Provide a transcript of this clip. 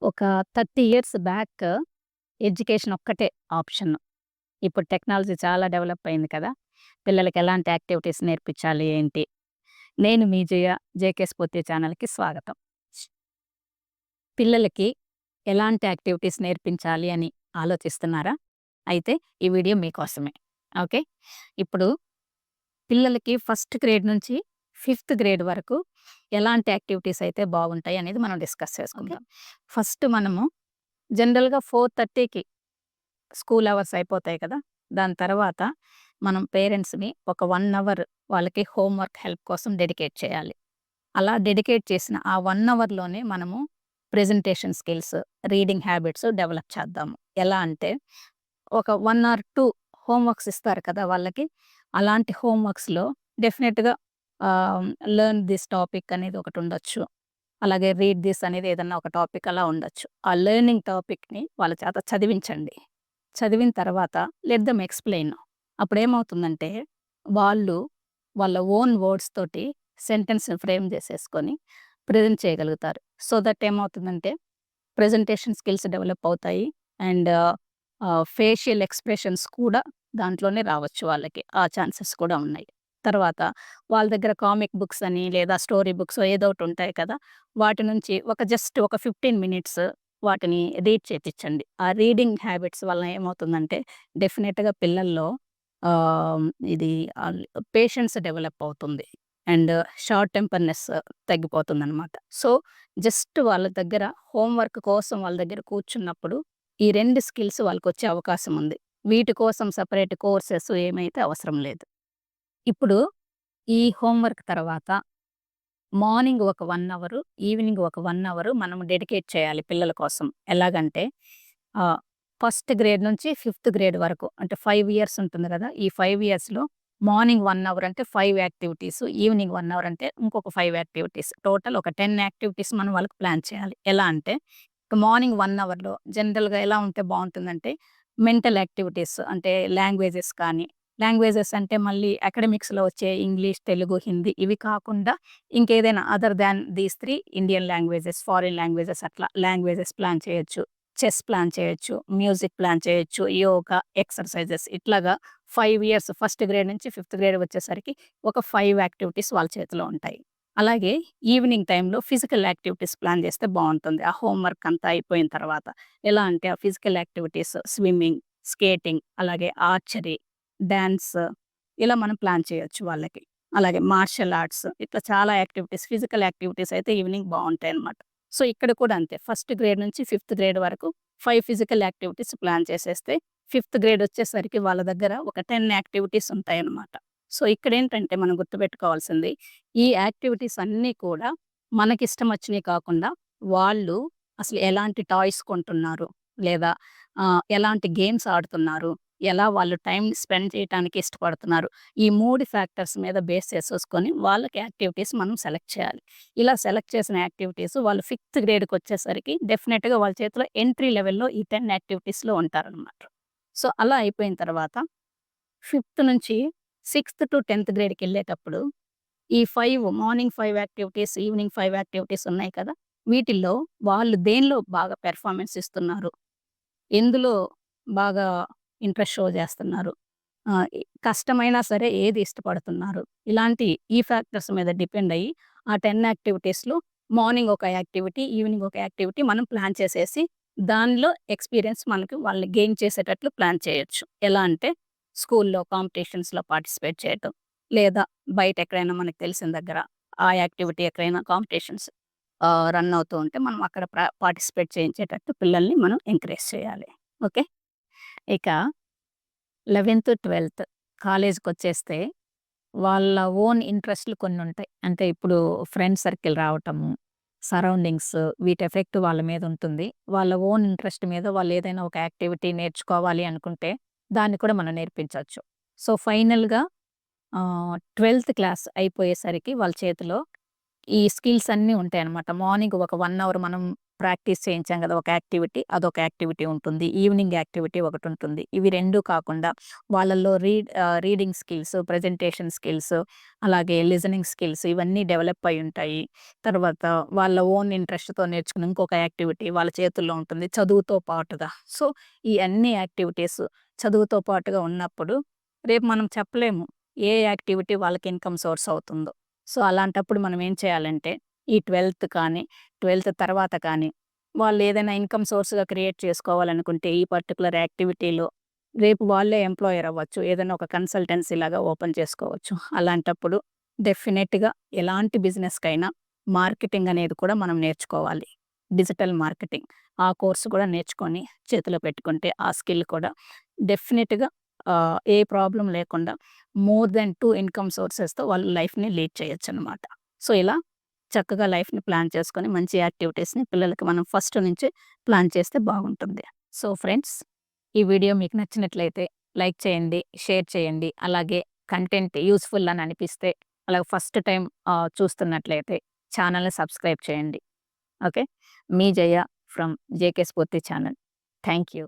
ఒక 30 years back education ఒక్కటే option. ఇప్పుడు టెక్నాలజీ చాలా డెవలప్ అయింది కదా! పిల్లలకి ఎలాంటి యాక్టివిటీస్ నేర్పించాలి ఏంటి? నేను మీ జయ జేకే స్ఫూర్తి ఛానల్‌కి స్వాగతం. పిల్లలకి ఎలాంటి యాక్టివిటీస్ నేర్పించాలి అని ఆలోచిస్తున్నారా? అయితే ఈ వీడియో మీకోసమే. ఓకే. ఇప్పుడు పిల్లలకి ఫస్ట్ గ్రేడ్ నుంచి ఫిఫ్త్ గ్రేడ్ వరకు ఎలాంటి యాక్టివిటీస్ అయితే బాగుంటాయి అనేది మనం డిస్కస్ చేసుకుందాం. ఫస్ట్ మనము జనరల్‌గా 4:30కి స్కూల్ అవర్స్ అయిపోతాయి కదా! దాని తర్వాత మనం పేరెంట్స్‌ని ఒక 1 అవర్ వాళ్ళకి హోంవర్క్ హెల్ప్ కోసం డెడికేట్ చేయాలి. అలా డెడికేట్ చేసిన ఆ 1 అవర్‌లోనే మనము presentation skills, reading habits develop చేద్దాము. ఎలా అంటే ఒక 1 ఆర్ 2 హోంవర్క్స్ ఇస్తారు కదా వాళ్ళకి. అలాంటి హోంవర్క్స్‌లో డెఫినిట్‌గా లెర్న్ దిస్ టాపిక్ అనేది ఒకటుండొచ్చు. అలాగే రీడ్ దిస్ అనేది ఏదన్నా ఒక టాపిక్ అలా ఉండొచ్చు. ఆ లెర్నింగ్ టాపిక్‌ని వాళ్ళ చేత చదివించండి. చదివిన తర్వాత లెట్ దెమ్ ఎక్స్‌ప్లెయిన్. అప్పుడేమవుతుందంటే, వాళ్ళు వాళ్ళ ఓన్ వర్డ్స్ తోటి సెంటెన్స్‌ని ఫ్రేమ్ చేసేసుకొని ప్రెజెంట్ చేయగలుగుతారు. సో దట్ ఏమవుతుందంటే, ప్రెజెంటేషన్ స్కిల్స్ డెవలప్ అవుతాయి. అండ్ ఫేషియల్ ఎక్స్‌ప్రెషన్స్ కూడా దాంట్లోనే రావచ్చు వాళ్ళకి. ఆ ఛాన్సెస్ కూడా ఉన్నాయి. తర్వాత వాళ్ళ దగ్గర కామిక్ బుక్స్ అని లేదా స్టోరీ బుక్సో ఏదో ఒకటి ఉంటాయి కదా! వాటి నుంచి జస్ట్ ఒక 15 మినిట్స్ వాటిని రీడ్ చేపిచ్చండి. ఆ రీడింగ్ హ్యాబిట్స్ వలన ఏమవుతుందంటే డెఫినిట్‌గా పిల్లల్లో ఆహ్, ఇది పేషెన్స్ డెవలప్ అవుతుంది. అండ్ షార్ట్ టెంపర్‌నెస్ తగ్గిపోతుందనమాట. సో, జస్ట్ వాళ్ళ దగ్గర హోంవర్క్ కోసం వాళ్ళ దగ్గర కూర్చున్నప్పుడు ఈ 2 స్కిల్స్ వాళ్ళకొచ్చే అవకాశం ఉంది. వీటి కోసం సెపరేట్ కోర్సెస్ ఏమైతే అవసరం లేదు. ఇప్పుడు ఈ హోంవర్క్ తర్వాత మార్నింగ్ ఒక 1 అవరు, ఈవినింగ్ ఒక 1 అవరు మనం డెడికేట్ చేయాలి పిల్లల కోసం. ఎలాగంటే ఆహ్, ఫస్ట్ గ్రేడ్ నుంచి ఫిఫ్త్ గ్రేడ్ వరకు అంటే 5 ఇయర్స్ ఉంటుంది గదా! ఈ 5 ఇయర్స్‌లో మార్నింగ్ 1 అవర్ అంటే 5 యాక్టివిటీస్, ఈవినింగ్ 1 అవర్ అంటే ఇంకొక 5 యాక్టివిటీస్. టోటల్ ఒక 10 యాక్టివిటీస్ మనం వాళ్ళకి ప్లాన్ చేయాలి. ఎలా అంటే మార్నింగ్ 1 అవర్‌లో జనరల్‌గా ఎలా ఉంటే బావుంటుందంటే మెంటల్ యాక్టివిటీస్ అంటే లాంగ్వేజెస్ కానీ, లాంగ్వేజెస్ అంటే మళ్ళీ అకాడమిక్స్‌లో వచ్చే ఇంగ్లీష్, తెలుగు, హిందీ ఇవి కాకుండా ఇంకేదైనా other than these 3 Indian languages, foreign languages అట్లా లాంగ్వేజెస్ ప్లాన్ చేయొచ్చు. చెస్ ప్లాన్ చేయొచ్చు. మ్యూజిక్ ప్లాన్ చేయొచ్చు. యోగా, ఎక్సర్‌సైజెస్ ఇట్లాగా 5 ఇయర్స్ ఫస్ట్ గ్రేడ్ నుంచి ఫిఫ్త్ గ్రేడ్ వచ్చేసరికి ఒక 5 యాక్టివిటీస్ వాళ్ళ చేతిలో ఉంటాయి. అలాగే ఈవినింగ్ టైమ్‌లో ఫిజికల్ యాక్టివిటీస్ ప్లాన్ చేస్తే బావుంటుంది. ఆ హోంవర్క్ అంతా అయిపోయిన తర్వాత. ఎలా అంటే ఆ ఫిజికల్ యాక్టివిటీస్ స్విమ్మింగ్, స్కేటింగ్, అలాగే ఆర్చరీ, డాన్స్ ఇలా మనం ప్లాన్ చేయొచ్చు వాళ్ళకి. అలాగే మార్షల్ ఆర్ట్స్ ఇట్లా చాలా యాక్టివిటీస్ ఫిజికల్ యాక్టివిటీస్ అయితే ఈవినింగ్ బావుంటాయన్నమాట. సో, ఇక్కడ కూడా అంతే. ఫస్ట్ గ్రేడ్ నుంచి ఫిఫ్త్ గ్రేడ్ వరకు 5 ఫిజికల్ యాక్టివిటీస్ ప్లాన్ చేసేస్తే, ఫిఫ్త్ గ్రేడ్ వచ్చేసరికి వాళ్ళ దగ్గర ఒక 10 యాక్టివిటీస్ ఉంటాయన్నమాట. సో, ఇక్కడేంటంటే మనం గుర్తుపెట్టుకోవాల్సింది, ఈ యాక్టివిటీస్ అన్నీ కూడా మనకిష్టం వచ్చినయి కాకుండా, వాళ్ళు అసలు ఎలాంటి టాయ్స్ కొంటున్నారు, లేదా ఎలాంటి గేమ్స్ ఆడుతున్నారు, ఎలా వాళ్ళు టైమ్ స్పెండ్ చేయటానికి ఇష్టపడుతున్నారు. ఈ 3 ఫ్యాక్టర్స్ మీద బేస్ చేసేసుకొని వాళ్ళకి యాక్టివిటీస్ మనం సెలెక్ట్ చేయాలి. ఇలా సెలెక్ట్ చేసిన యాక్టివిటీస్ వాళ్ళు ఫిఫ్త్ గ్రేడ్‌కొచ్చేసరికి డెఫినిట్‌గా వాళ్ళ చేతిలో ఎంట్రీ లెవెల్‌లో ఈ 10 యాక్టివిటీస్‌లో ఉంటారనమాట. సో, అలా అయిపోయిన తర్వాత ఫిఫ్త్ నుంచి సిక్స్త్ టు 10థ్ గ్రేడ్‌కెళ్ళేటప్పుడు ఈ 5 మార్నింగ్ 5 యాక్టివిటీస్, ఈవినింగ్ 5 యాక్టివిటీస్ ఉన్నాయి కదా! వీటిల్లో వాళ్ళు దేనిలో బాగా పెర్ఫార్మన్స్ ఇస్తున్నారు? ఎందులో బాగా ఇంట్రెస్ట్ షో చేస్తున్నారు? కష్టమైనా సరే ఏది ఇష్టపడుతున్నారు? ఇలాంటి ఈ ఫ్యాక్టర్స్ మీద డిపెండ్ అయ్యి ఆ 10 యాక్టివిటీస్‌లో మార్నింగ్ ఒక యాక్టివిటీ, ఈవినింగ్ ఒక యాక్టివిటీ మనం ప్లాన్ చేసేసి దానిలో ఎక్స్‌పీరియన్స్ మనకి వాళ్ళు గెయిన్ చేసేటట్లు ప్లాన్ చేయొచ్చు. ఎలా అంటే స్కూల్‌లో కాంపిటీషన్స్‌లో పార్టిసిపేట్ చేయటం, లేదా బయట ఎక్కడైనా మనకు తెలిసిన దగ్గర ఆ యాక్టివిటీ ఎక్కడైనా కాంపిటీషన్స్ రన్ అవుతూ ఉంటే మనం అక్కడ పార్టిసిపేట్ చేయించేటట్టు పిల్లల్ని మనం ఎంకరేజ్ చేయాలి. ఓకే. ఇక 11థ్, 12థ్ కాలేజ్‌కొచ్చేస్తే వాళ్ళ ఓన్ ఇంట్రెస్ట్‌లు కొన్నుంటాయి. అంటే ఇప్పుడు ఫ్రెండ్ సర్కిల్ రావటము, సరౌండింగ్స్ వీటి ఎఫెక్ట్ వాళ్ళ మీద ఉంటుంది. వాళ్ళ ఓన్ ఇంట్రెస్ట్ మీద వాళ్ళేదైనా ఒక యాక్టివిటీ నేర్చుకోవాలి అనుకుంటే, దాన్ని కూడా మనం నేర్పించొచ్చు. సో, ఫైనల్‌గా 12థ్ క్లాస్ అయిపోయేసరికి వాళ్ళ చేతిలో ఈ స్కిల్స్ అన్నీ ఉంటాయన్నమాట. మార్నింగ్ ఒక 1 అవర్ మనం ప్రాక్టీస్ చేయించాం కదా! ఒక యాక్టివిటీ, అదొక యాక్టివిటీ ఉంటుంది. ఈవినింగ్ యాక్టివిటీ ఒకటుంటుంది. ఇవి 2 కాకుండా వాళ్ళలో రీడింగ్ స్కిల్స్, ప్రెజెంటేషన్ స్కిల్స్, అలాగే లిజనింగ్ స్కిల్స్ ఇవన్నీ డెవలప్ అయ్యుంటాయి. తర్వాత వాళ్ళ ఓన్ ఇంట్రెస్ట్‌తో నేర్చుకున్న ఇంకొక యాక్టివిటీ వాళ్ళ చేతుల్లో ఉంటుంది చదువుతో పాటుగా. సో, ఈ అన్ని యాక్టివిటీస్ చదువుతో పాటుగా ఉన్నప్పుడు రేపు మనం చెప్పలేము ఏ యాక్టివిటీ వాళ్ళకి ఇన్‌కమ్ సోర్స్ అవుతుందో. సో, అలాంటప్పుడు మనం ఏం చేయాలంటే ఈ 12థ్ కానీ, 12థ్ తర్వాత కానీ వాళ్ళు ఏదైనా ఇన్‌కమ్ సోర్స్‌గా క్రియేట్ చేసుకోవాలనుకుంటే ఈ పర్టిక్యులర్ యాక్టివిటీలో రేపు వాళ్ళే ఎంప్లాయర్ అవ్వచ్చు. ఏదైనా ఒక కన్సల్టెన్సీ లాగా ఓపెన్ చేసుకోవచ్చు. అలాంటప్పుడు డెఫినిట్‌గా ఎలాంటి బిజినెస్‌కైనా మార్కెటింగ్ అనేది కూడా మనం నేర్చుకోవాలి. Digital marketing. ఆ కోర్స్ కూడా నేర్చుకొని చేతిలో పెట్టుకుంటే ఆ స్కిల్ కూడా డెఫినిట్‌గా ఏ ప్రాబ్లమ్ లేకుండా మోర్ దెన్ 2 ఇన్‌కమ్ సోర్సెస్‌తో వాళ్ళు లైఫ్‌ని లీడ్ చేయొచ్చనమాట. సో, ఇలా చక్కగా లైఫ్‌ని ప్లాన్ చేసుకొని మంచి యాక్టివిటీస్‌ని పిల్లలకి మనం ఫస్ట్ నుంచే ప్లాన్ చేస్తే బాగుంటుంది. సో, ఫ్రెండ్స్, ఈ వీడియో మీకు నచ్చినట్లయితే లైక్ చేయండి, షేర్ చేయండి. అలాగే కంటెంట్ యూజ్‌ఫుల్ అని అనిపిస్తే అలాగే ఫస్ట్ టైమ్ చూస్తున్నట్లయితే ఛానెల్‌ని సబ్స్క్రైబ్ చేయండి. Okay. Me Jaya from JK స్ఫూర్తి ఛానెల్. Thank you.